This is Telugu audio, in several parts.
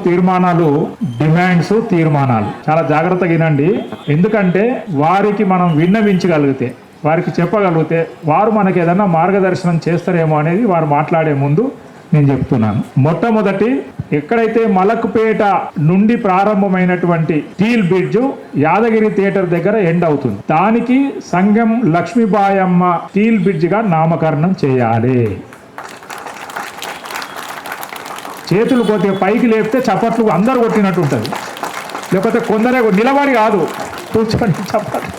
తీర్మానాలు, డిమాండ్స్, తీర్మానాలు చాలా జాగ్రత్తగా వినండి. ఎందుకంటే వారికి మనం విన్నవించగలిగితే, వారికి చెప్పగలిగితే వారు మనకి ఏదైనా మార్గదర్శనం చేస్తారేమో అనేది వారు మాట్లాడే ముందు నేను చెప్తున్నాను. మొట్టమొదటి, ఎక్కడైతే మలక్పేట నుండి ప్రారంభమైనటువంటి స్టీల్ బ్రిడ్జ్ యాదగిరి థియేటర్ దగ్గర ఎండ్ అవుతుంది, దానికి సంగం లక్ష్మీబాయమ్మ స్టీల్ బ్రిడ్జ్ గా నామకరణం చేయాలి. చేతులు కొద్దిగా పైకి లేపితే చప్పట్లు అందరు కొట్టినట్టు ఉంటుంది, లేకపోతే కొందరే నిలబడి కాదు, కూర్చొని చప్పట్లు.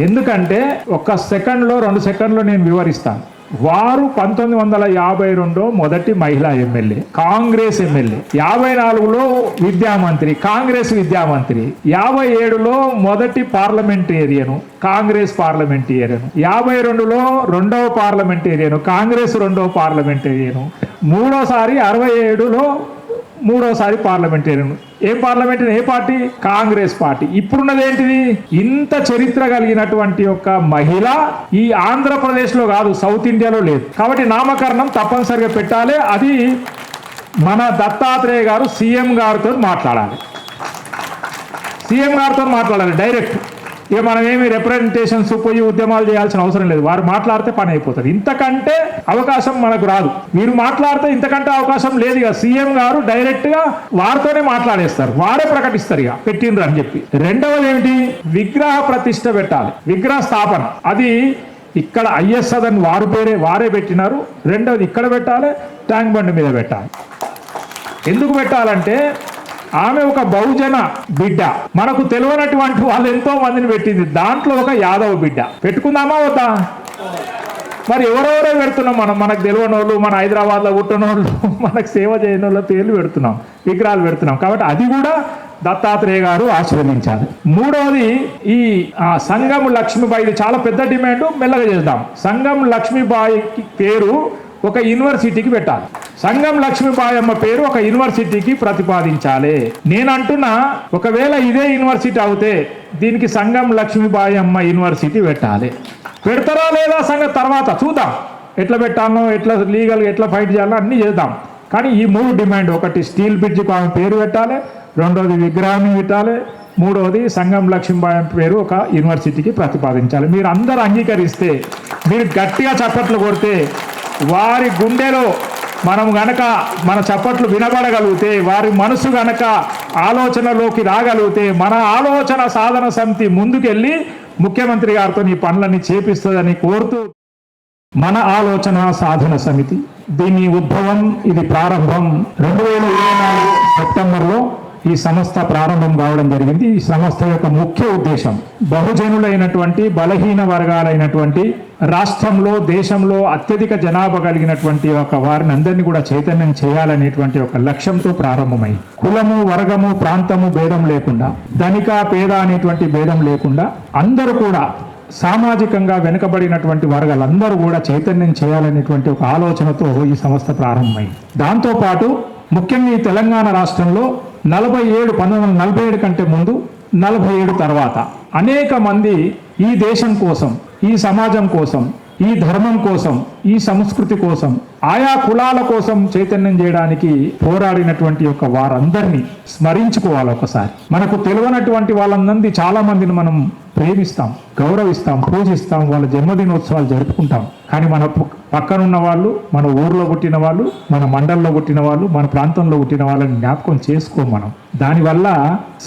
ఎందుకంటే 1 సెకండ్లో 2 సెకండ్లో నేను వివరిస్తాను. వారు 1952 మొదటి మహిళా ఎమ్మెల్యే, కాంగ్రెస్ ఎమ్మెల్యే. 54లో విద్యామంత్రి, కాంగ్రెస్ విద్యామంత్రి. 57లో మొదటి పార్లమెంటేరియను, కాంగ్రెస్ పార్లమెంటేరియను. 52లో 2వ పార్లమెంటేరియను, కాంగ్రెస్ 2వ పార్లమెంటేరియను. మూడోసారి 67లో 3వసారి పార్లమెంటేరియను. ఏ పార్లమెంటరీ, ఏ పార్టీ? కాంగ్రెస్ పార్టీ. ఇప్పుడున్నది ఏంటిది? ఇంత చరిత్ర కలిగినటువంటి ఒక మహిళ ఈ ఆంధ్రప్రదేశ్లో కాదు, సౌత్ ఇండియాలో లేదు. కాబట్టి నామకరణం తప్పనిసరిగా పెట్టాలి. అది మన దత్తాత్రేయ గారు సీఎం గారితో మాట్లాడాలి. సీఎం గారితో మాట్లాడాలి డైరెక్ట్. ఇక మనం ఏమి రిప్రజెంటేషన్స్ పోయి ఉద్యమాలు చేయాల్సిన అవసరం లేదు. వారు మాట్లాడితే పని అయిపోతుంది. ఇంతకంటే అవకాశం మనకు రాదు. మీరు మాట్లాడితే ఇంతకంటే అవకాశం లేదు. ఇక సీఎం గారు డైరెక్ట్ గా వారితోనే మాట్లాడేస్తారు, వారే ప్రకటిస్తారు ఇక పెట్టిండ్రు అని చెప్పి. రెండవది ఏమిటి? విగ్రహ ప్రతిష్ఠ పెట్టాలి, విగ్రహ స్థాపన. అది ఇక్కడ ఐఎస్ఆర్ అని వారే పెట్టినారు. రెండవది ఇక్కడ పెట్టాలి, ట్యాంక్ బండ్ మీద పెట్టాలి. ఎందుకు పెట్టాలంటే ఆమె ఒక బహుజన బిడ్డ. మనకు తెలియనటువంటి వాళ్ళు ఎంతో మందిని పెట్టింది. దాంట్లో ఒక యాదవ్ బిడ్డ. పెట్టుకుందామా వద్దా? మరి ఎవరెవరో పెడుతున్నాం మనం. మనకు తెలియని వాళ్ళు, మన హైదరాబాద్లో పుట్టిన వాళ్ళు, మనకు సేవ చేయని వాళ్ళ పేర్లు పెడుతున్నాం, విగ్రహాలు పెడుతున్నాం. కాబట్టి అది కూడా దత్తాత్రేయ గారు ఆశీర్వదించాలి. మూడవది, ఈ సంగం లక్ష్మీబాయి, ఇది చాలా పెద్ద డిమాండ్, మెల్లగా చేద్దాం. సంగం లక్ష్మీబాయి పేరు ఒక యూనివర్సిటీకి పెట్టాలి. సంగం లక్ష్మీబాయమ్మ పేరు ఒక యూనివర్సిటీకి ప్రతిపాదించాలి. నేను అంటున్నా, ఒకవేళ ఇదే యూనివర్సిటీ అవుతే దీనికి సంగం లక్ష్మీబాయమ్మ యూనివర్సిటీ పెట్టాలి. పెడతారా లేదా సంగతి తర్వాత చూద్దాం. ఎట్లా పెట్టాలో, ఎట్లా లీగల్గా ఎట్లా ఫైట్ చేయాలో అన్నీ చేద్దాం. కానీ ఈ 3 డిమాండ్, ఒకటి స్టీల్ బ్రిడ్జ్కి ఆమె పేరు పెట్టాలి, రెండవది విగ్రహాన్ని పెట్టాలి, మూడవది సంగం లక్ష్మీబాయమ్మ పేరు ఒక యూనివర్సిటీకి ప్రతిపాదించాలి. మీరు అందరూ అంగీకరిస్తే, మీరు గట్టిగా చప్పట్లు కొడితే, వారి గుండెలో మనం గనక మన చప్పట్లు వినబడగలిగితే, వారి మనసు గనక ఆలోచనలోకి రాగలిగితే, మన ఆలోచన సాధన సమితి ముందుకెళ్ళి ముఖ్యమంత్రి గారితో ఈ పనులన్నీ చేపిస్తుందని కోరుతూ, మన ఆలోచన సాధన సమితి దీని ఉద్భవం, ఇది ప్రారంభం 2024 సెప్టెంబర్లో ఈ సంస్థ ప్రారంభం కావడం జరిగింది. ఈ సంస్థ యొక్క ముఖ్య ఉద్దేశం బహుజనులైనటువంటి, బలహీన వర్గాలైనటువంటి, రాష్ట్రంలో దేశంలో అత్యధిక జనాభా కలిగినటువంటి ఒక వారిని అందరినీ కూడా చైతన్యం చేయాలనేటువంటి ఒక లక్ష్యంతో ప్రారంభమై, కులము, వర్గము, ప్రాంతము భేదం లేకుండా, ధనిక పేద అనేటువంటి భేదం లేకుండా అందరూ కూడా సామాజికంగా వెనుకబడినటువంటి వర్గాలందరూ కూడా చైతన్యం చేయాలనేటువంటి ఒక ఆలోచనతో ఈ సంస్థ ప్రారంభమైంది. దాంతోపాటు ముఖ్యంగా ఈ తెలంగాణ రాష్ట్రంలో 1947 కంటే ముందు, 47 తర్వాత అనేక మంది ఈ దేశం కోసం, ఈ సమాజం కోసం, ఈ ధర్మం కోసం, ఈ సంస్కృతి కోసం, ఆయా కులాల కోసం చైతన్యం చేయడానికి పోరాడినటువంటి యొక్క వారందరినీ స్మరించుకోవాలి. ఒకసారి మనకు తెలియనటువంటి వాళ్ళందరినీ చాలా మందిని మనం ప్రేమిస్తాం, గౌరవిస్తాం, పూజిస్తాం, వాళ్ళ జన్మదినోత్సవాలు జరుపుకుంటాం. కానీ మన పక్కనున్న వాళ్ళు, మన ఊర్లో పుట్టిన వాళ్ళు, మన మండలంలో పుట్టిన వాళ్ళు, మన ప్రాంతంలో పుట్టిన వాళ్ళని జ్ఞాపకం చేసుకోం మనం. దానివల్ల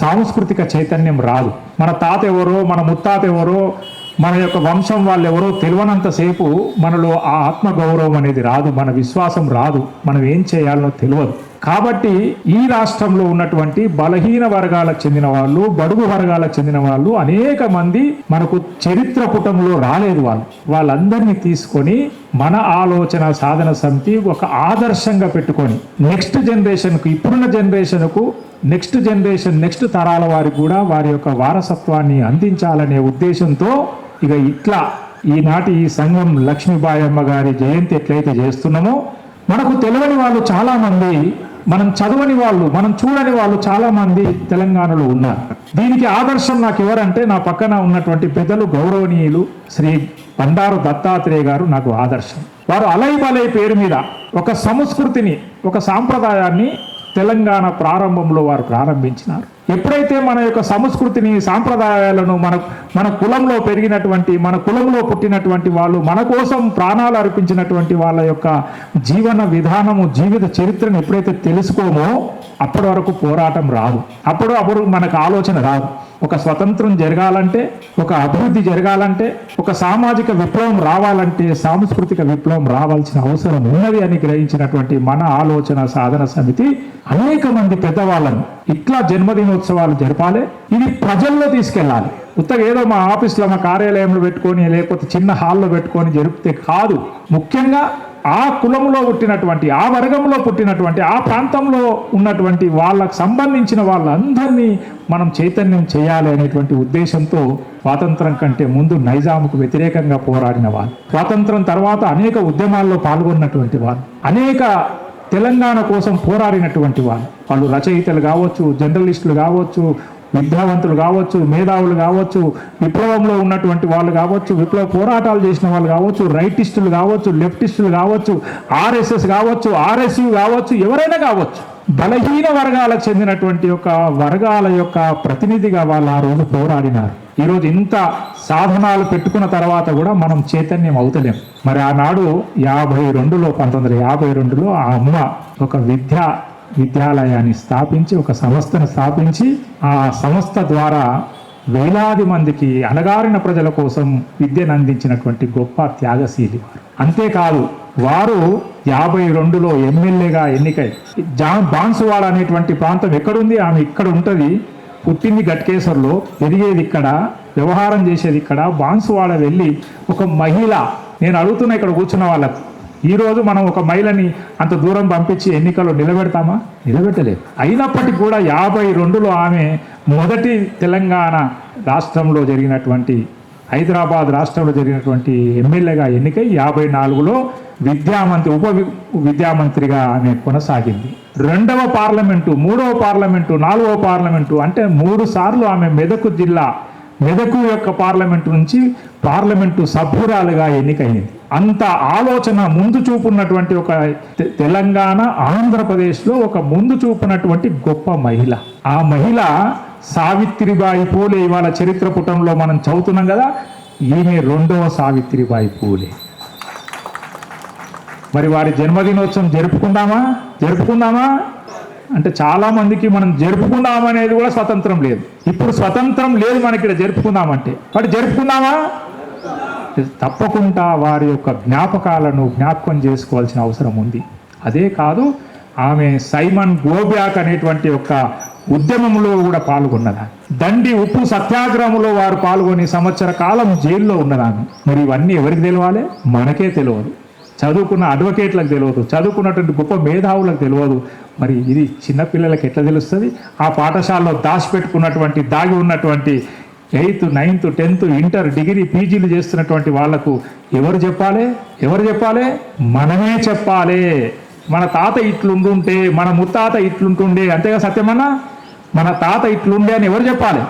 సాంస్కృతిక చైతన్యం రాదు. మన తాత ఎవరో, మన ముత్తాత ఎవరో, మన యొక్క వంశం వాళ్ళు ఎవరో తెలియనంతసేపు మనలో ఆ ఆత్మగౌరవం అనేది రాదు, మన విశ్వాసం రాదు, మనం ఏం చేయాలనో తెలియదు. కాబట్టి ఈ రాష్ట్రంలో ఉన్నటువంటి బలహీన వర్గాలకు చెందిన వాళ్ళు, బడుగు వర్గాలకు చెందిన వాళ్ళు అనేక మంది మనకు చరిత్ర పుటంలో రాలేదు. వాళ్ళందరినీ తీసుకొని మన ఆలోచన సాధన సమితి ఒక ఆదర్శంగా పెట్టుకొని నెక్స్ట్ జనరేషన్కు, ఇప్పుడున్న జనరేషన్కు, నెక్స్ట్ తరాల వారికి కూడా వారి యొక్క వారసత్వాన్ని అందించాలనే ఉద్దేశంతో ఇక ఇట్లా ఈనాటి ఈ సంగం లక్ష్మీబాయమ్మ గారి జయంతి ఎట్లయితే చేస్తున్నామో, మనకు తెలియని వాళ్ళు చాలా మంది, మనం చదవని వాళ్ళు, మనం చూడని వాళ్ళు చాలా మంది తెలంగాణలో ఉన్నారు. దీనికి ఆదర్శం నాకు ఎవరంటే, నా పక్కన ఉన్నటువంటి పెద్దలు గౌరవనీయులు శ్రీ బండారు దత్తాత్రేయ గారు నాకు ఆదర్శం. వారు అలై బలై పేరు మీద ఒక సంస్కృతిని, ఒక సాంప్రదాయాన్ని తెలంగాణ ప్రారంభంలో వారు ప్రారంభించినారు. ఎప్పుడైతే మన యొక్క సంస్కృతిని, సాంప్రదాయాలను, మన కులంలో పెరిగినటువంటి, మన కులంలో పుట్టినటువంటి వాళ్ళు, మన కోసం ప్రాణాలు అర్పించినటువంటి వాళ్ళ యొక్క జీవన విధానము, జీవిత చరిత్రను ఎప్పుడైతే తెలుసుకోమో అప్పటి వరకు పోరాటం రాదు. అప్పుడు మనకు ఆలోచన రాదు. ఒక స్వతంత్రం జరగాలంటే, ఒక అభివృద్ధి జరగాలంటే, ఒక సామాజిక విప్లవం రావాలంటే సాంస్కృతిక విప్లవం రావాల్సిన అవసరం ఉన్నది అని గ్రహించినటువంటి మన ఆలోచన సాధన సమితి అనేక మంది పెద్దవాళ్ళను ఇట్లా జన్మదినోత్సవాలు జరపాలి, ఇది ప్రజల్లో తీసుకెళ్ళాలి. ఉత్తగా ఏదో మా ఆఫీస్లో, మా కార్యాలయంలో పెట్టుకొని, లేకపోతే చిన్న హాల్లో పెట్టుకొని జరిపితే కాదు. ముఖ్యంగా ఆ కులంలో పుట్టినటువంటి, ఆ వర్గంలో పుట్టినటువంటి, ఆ ప్రాంతంలో ఉన్నటువంటి వాళ్ళకు సంబంధించిన వాళ్ళందరినీ మనం చైతన్యం చేయాలి అనేటువంటి ఉద్దేశంతో స్వాతంత్రం కంటే ముందు నైజాముకు వ్యతిరేకంగా పోరాడిన వాళ్ళు, స్వాతంత్రం తర్వాత అనేక ఉద్యమాల్లో పాల్గొన్నటువంటి వాళ్ళు, అనేక తెలంగాణ కోసం పోరాడినటువంటి వాళ్ళు రచయితలు కావచ్చు, జర్నలిస్టులు కావచ్చు, విద్యావంతులు కావచ్చు, మేధావులు కావచ్చు, విప్లవంలో ఉన్నటువంటి వాళ్ళు కావచ్చు, విప్లవ పోరాటాలు చేసిన వాళ్ళు కావచ్చు, రైటిస్టులు కావచ్చు, లెఫ్టిస్టులు కావచ్చు, ఆర్ఎస్ఎస్ కావచ్చు, ఆర్ఎస్యు కావచ్చు, ఎవరైనా కావచ్చు, బలహీన వర్గాలకు చెందినటువంటి ఒక వర్గాల యొక్క ప్రతినిధిగా వాళ్ళు ఆ రోజు పోరాడినారు. ఈరోజు ఇంత సాధనాలు పెట్టుకున్న తర్వాత కూడా మనం చైతన్యం అవుతలేం. మరి ఆనాడు 1952లో ఆ అమ్మ ఒక విద్యాలయాన్ని స్థాపించి, ఒక సంస్థను స్థాపించి, ఆ సంస్థ ద్వారా వేలాది మందికి, అణగారిన ప్రజల కోసం విద్యను అందించినటువంటి గొప్ప త్యాగశీలి వారు. అంతేకాదు, వారు 52లో ఎమ్మెల్యేగా ఎన్నికై బాన్సువాడ అనేటువంటి ప్రాంతం ఎక్కడుంది, ఆమె ఇక్కడ ఉంటుంది, పుట్టింది గట్కేశ్వర్లో, పెరిగేది ఇక్కడ, వ్యవహారం చేసేది ఇక్కడ. బాన్సువాడ వెళ్ళి ఒక మహిళ, నేను అడుగుతున్నా ఇక్కడ కూర్చున్న వాళ్ళకు, ఈరోజు మనం ఒక మహిళని అంత దూరం పంపించి ఎన్నికల్లో నిలబెడతామా? నిలబెట్టలేదు. అయినప్పటికీ కూడా 52లో ఆమె మొదటి తెలంగాణ రాష్ట్రంలో జరిగినటువంటి, హైదరాబాద్ రాష్ట్రంలో జరిగినటువంటి ఎమ్మెల్యేగా ఎన్నికై 54లో ఉప విద్యామంత్రిగా ఆమె కొనసాగింది. 2వ పార్లమెంటు, 3వ పార్లమెంటు, 4వ పార్లమెంటు అంటే 3 సార్లు ఆమె మెదకు యొక్క పార్లమెంటు నుంచి పార్లమెంటు సభ్యురాలుగా ఎన్నికైంది. అంత ఆలోచన, ముందు చూపున్నటువంటి ఒక తెలంగాణ, ఆంధ్రప్రదేశ్లో ఒక ముందు చూపున్నటువంటి గొప్ప మహిళ. ఆ మహిళ సావిత్రిబాయి పూలే. ఇవాళ చరిత్ర పుటంలో మనం చదువుతున్నాం కదా, ఈమె 2వ సావిత్రిబాయి పూలే. మరి వారి జన్మదినోత్సవం జరుపుకుందామా అంటే చాలా మందికి మనం జరుపుకుందామనేది కూడా స్వతంత్రం లేదు. ఇప్పుడు స్వతంత్రం లేదు మనకి ఇక్కడ జరుపుకుందామంటే, వాటి జరుపుకుందామా? తప్పకుండా వారి యొక్క జ్ఞాపకాలను జ్ఞాపకం చేసుకోవాల్సిన అవసరం ఉంది. అదే కాదు, ఆమె సైమన్ గోబ్యాక్ అనేటువంటి ఒక ఉద్యమంలో కూడా పాల్గొన్నదాన్ని. దండి ఉప్పు సత్యాగ్రహంలో వారు పాల్గొని సంవత్సర కాలం జైల్లో ఉన్నదాన్ని. మరి ఇవన్నీ ఎవరికి తెలియాలి? మనకే తెలియదు. చదువుకున్న అడ్వకేట్లకు తెలియదు, చదువుకున్నటువంటి గొప్ప మేధావులకు తెలియదు. మరి ఇది చిన్నపిల్లలకి ఎట్లా తెలుస్తుంది? ఆ పాఠశాలలో దాచిపెట్టుకున్నటువంటి, దాగి ఉన్నటువంటి 8th, 9th, 10th, inter, degree, పీజీలు చేస్తున్నటువంటి వాళ్లకు ఎవరు చెప్పాలి? మనమే చెప్పాలి. మన తాత ఇట్లుంటుంటే, మన ముత్తాత ఇట్లుంటుండే, అంతేగా సత్యమన్నా? మన తాత ఇట్లుండే అని ఎవరు చెప్పాలి?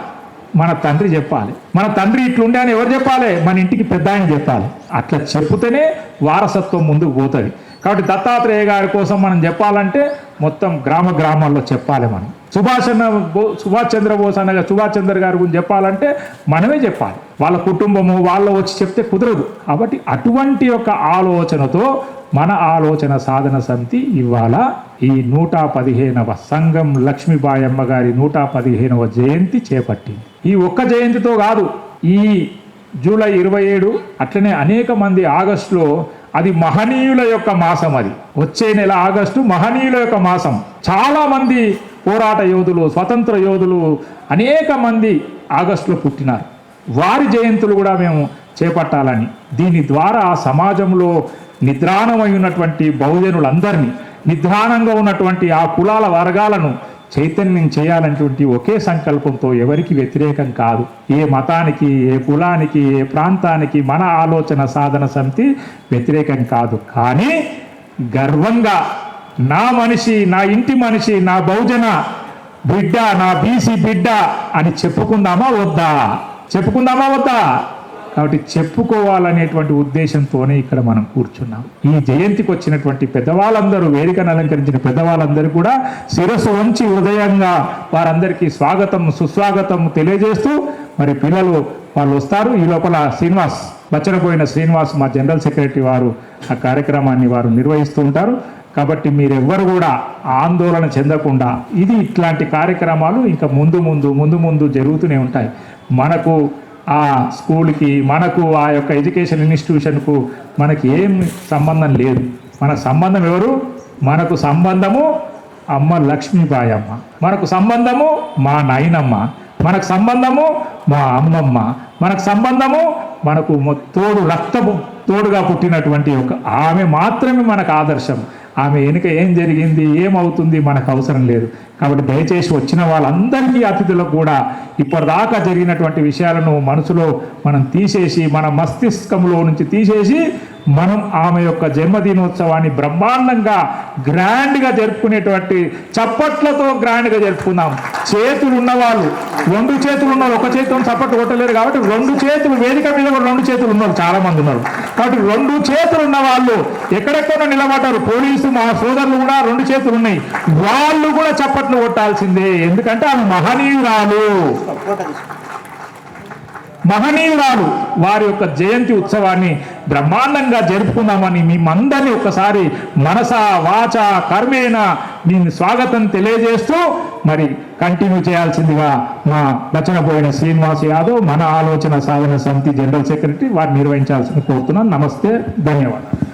మన తండ్రి చెప్పాలి. మన తండ్రి ఇట్లుండే అని ఎవరు చెప్పాలి? మన ఇంటికి పెద్ద ఆయన చెప్పాలి. అట్లా చెప్పుతేనే వారసత్వం ముందుకు పోతుంది. కాబట్టి దత్తాత్రేయ గారి కోసం మనం చెప్పాలంటే మొత్తం గ్రామాల్లో చెప్పాలి. మనం సుభాష్ చంద్ర బోస్ అనగా సుభాష్ చంద్ర గారి గురించి చెప్పాలంటే మనమే చెప్పాలి. వాళ్ళ కుటుంబము వాళ్ళు వచ్చి చెప్తే కుదరదు. కాబట్టి అటువంటి ఒక ఆలోచనతో మన ఆలోచన సాధన సమితి ఇవాళ ఈ 115వ సంఘం లక్ష్మీబాయమ్మ గారి 115వ జయంతి చేపట్టింది. ఈ ఒక్క జయంతితో కాదు, ఈ జూలై 27 అట్లనే అనేక మంది ఆగస్టులో, అది మహనీయుల యొక్క మాసం. అది వచ్చే నెల ఆగస్టు మహనీయుల యొక్క మాసం. చాలా మంది పోరాట యోధులు, స్వతంత్ర యోధులు అనేక మంది ఆగస్టులో పుట్టినారు. వారి జయంతులు కూడా మేము చేపట్టాలని, దీని ద్వారా సమాజంలో నిద్రాణమై ఉన్నటువంటి బహుజనులందరినీ, నిద్రాణంగా ఉన్నటువంటి ఆ కులాల వర్గాలను చైతన్యం చేయాలనేటువంటి ఒకే సంకల్పంతో, ఎవరికి వ్యతిరేకం కాదు, ఏ మతానికి, ఏ కులానికి, ఏ ప్రాంతానికి మన ఆలోచన సాధన సమితి వ్యతిరేకం కాదు. కానీ గర్వంగా నా మనిషి, నా ఇంటి మనిషి, నా బహుజన బిడ్డ, నా బీసీ బిడ్డ అని చెప్పుకుందామా వద్దా? కాబట్టి చెప్పుకోవాలనేటువంటి ఉద్దేశంతోనే ఇక్కడ మనం కూర్చున్నాం. ఈ జయంతికి వచ్చినటువంటి పెద్దవాళ్ళందరూ, వేదికను అలంకరించిన పెద్దవాళ్ళందరూ కూడా శిరస్సు వంచి హృదయంగా వారందరికీ స్వాగతం సుస్వాగతం తెలియజేస్తూ మరి పిల్లలు వాళ్ళు వస్తారు. ఈ లోపల శ్రీనివాస్, బచ్చనపోయిన శ్రీనివాస్ మా జనరల్ సెక్రటరీ వారు ఆ కార్యక్రమాన్ని వారు నిర్వహిస్తూ ఉంటారు. కాబట్టి మీరెవ్వరు కూడా ఆందోళన చెందకుండా ఇది ఇట్లాంటి కార్యక్రమాలు ఇంకా ముందు జరుగుతూనే ఉంటాయి. మనకు ఆ స్కూల్కి, మనకు ఆ యొక్క ఎడ్యుకేషన్ ఇన్స్టిట్యూషన్కు మనకి ఏం సంబంధం లేదు. మన సంబంధం ఎవరు? మనకు సంబంధము అమ్మ లక్ష్మీబాయి అమ్మ, మనకు సంబంధము మా నాయనమ్మ, మనకు సంబంధము మా అమ్మమ్మ, మనకు సంబంధము మనకు తోడు రక్తము తోడుగా పుట్టినటువంటి ఒక ఆమె మాత్రమే మనకు ఆదర్శం. ఆమె వెనుక ఏం జరిగింది, ఏమవుతుంది మనకు అవసరం లేదు. కాబట్టి దయచేసి వచ్చిన వాళ్ళందరికీ అతిథులకు కూడా ఇప్పటిదాకా జరిగినటువంటి విషయాలను మనసులో మనం తీసేసి, మన మస్తిష్కంలో నుంచి తీసేసి మనం ఆమె యొక్క జన్మదినోత్సవాన్ని బ్రహ్మాండంగా గ్రాండ్గా జరుపుకునేటువంటి చప్పట్లతో గ్రాండ్గా జరుపుకుందాం. చేతులు ఉన్నవాళ్ళు, 2 చేతులు ఉన్నారు, ఒక చేతితో చప్పట్లు కొట్టలేరు కాబట్టి 2 చేతులు, వేదిక మీద కూడా 2 చేతులు ఉన్నారు, చాలా మంది ఉన్నారు. కాబట్టి 2 చేతులు ఉన్న వాళ్ళు ఎక్కడెక్కడో నిలబడ్డారు. పోలీసు మా సోదరులు కూడా 2 చేతులు ఉన్నాయి, వాళ్ళు కూడా చప్పట్లు కొట్టాల్సిందే. ఎందుకంటే ఆమె మహనీయురాలు. వారి యొక్క జయంతి ఉత్సవాన్ని బ్రహ్మాండంగా జరుపుకుందామని మేమందరినీ ఒక్కసారి మనస వాచ కర్మేణ నేను స్వాగతం తెలియజేస్తూ మరి కంటిన్యూ చేయాల్సిందిగా మా బచ్చనపోయిన శ్రీనివాస్ యాదవ్, మన ఆలోచన సాధన సమితి జనరల్ సెక్రటరీ వారు నిర్వహించాల్సింది కోరుతున్నాను. నమస్తే, ధన్యవాదాలు.